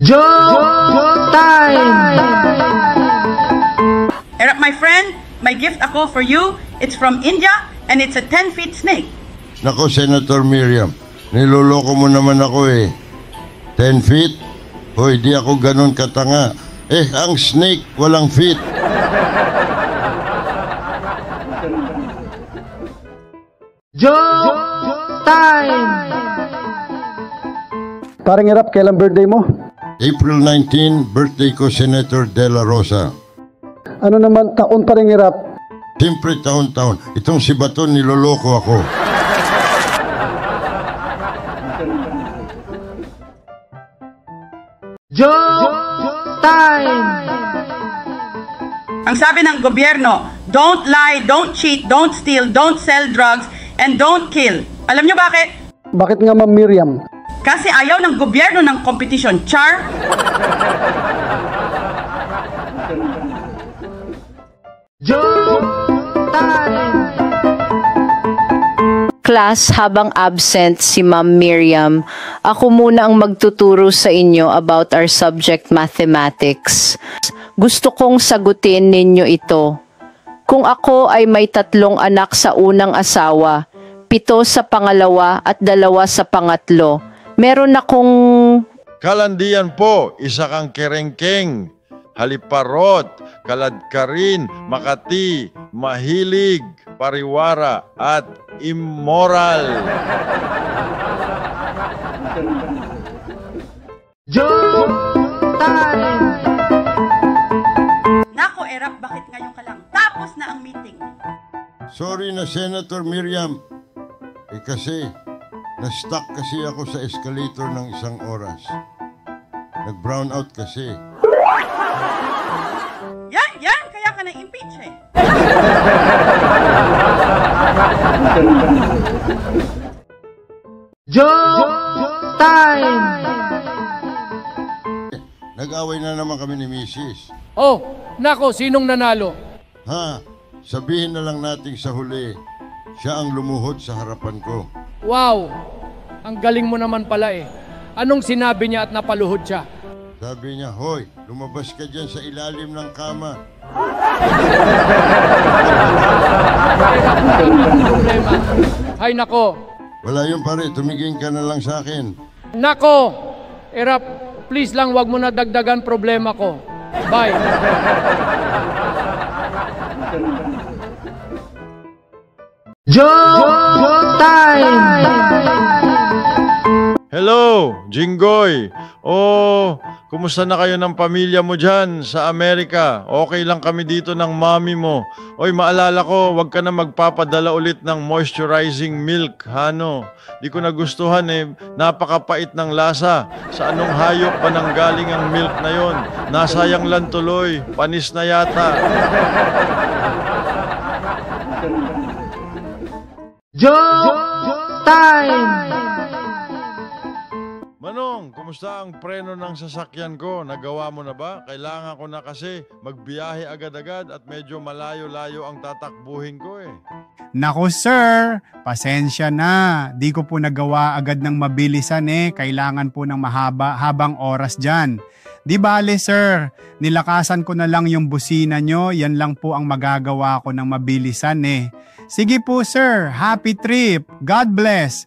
Joke time! Erap, my friend, my gift ako for you. It's from India and it's a 10-feet snake. Nako, Senator Miriam, niloloko mo naman ako eh. 10 feet? Hoy, di ako ganun katanga. Ang snake walang feet. Joke time! Parang Erap, kailan birthday mo? April 19, birthday ko, Senator De La Rosa. Ano naman, taon pa rin Erap? Siyempre, taon-taon. Itong si Baton, niloloko ako. Joke time! Ang sabi ng gobyerno, don't lie, don't cheat, don't steal, don't sell drugs, and don't kill. Alam nyo bakit? Bakit nga Ma'am Miriam? Kasi ayaw ng gobyerno ng kompetisyon. Char? Joke time! Class, habang absent si Ma'am Miriam, ako muna ang magtuturo sa inyo about our subject mathematics. Gusto kong sagutin ninyo ito. Kung ako ay may 3 anak sa unang asawa, 7 sa pangalawa at 2 sa pangatlo, meron akong... Kalandian po, isa kang kerengkeng, haliparot, kaladkarin, makati, mahilig, pariwara, at immoral. Joke time! Nako, Erap, bakit ngayon ka lang? Tapos na ang meeting. Sorry na, Senator Miriam. Kasi, na-stuck kasi ako sa escalator ng 1 oras. Nag-brown out kasi. Yan, kaya ka na-impeach eh. Joke time! Nag-away na naman kami ni Mrs. Oh, nako, sinong nanalo? Ha, sabihin na lang natin sa huli, siya ang lumuhod sa harapan ko. Wow, ang galing mo naman pala eh. Anong sinabi niya at napaluhod siya? Sabi niya, hoy, lumabas ka dyan sa ilalim ng kama. Problema. Hay nako. Wala yun pare, tumigin ka na lang sa akin. Nako, Erap, please lang wag mo na dagdagan problema ko. Bye. Joke time! Hello, Jinggoy. Oh, kumusta na kayo ng pamilya mo dyan sa Amerika? Okay lang kami dito ng mami mo. Oy, maalala ko, wag ka na magpapadala ulit ng moisturizing milk, Hano. Di ko nagustuhan eh, napakapait ng lasa. Sa anong hayop pa nanggaling ang milk na yon? Nasayang lang tuloy, panis na yata. Joke time! Manong, kumusta ang preno ng sasakyan ko? Nagawa mo na ba? Kailangan ko na kasi magbiyahe agad-agad at medyo malayo-layo ang tatakbuhin ko eh. Naku sir, pasensya na. Di ko po nagawa agad ng mabilisan eh. Kailangan po ng habang oras dyan. Di bale sir, nilakasan ko na lang yung busina nyo. Yan lang po ang magagawa ko ng mabilisan eh. Sige po sir, happy trip. God bless.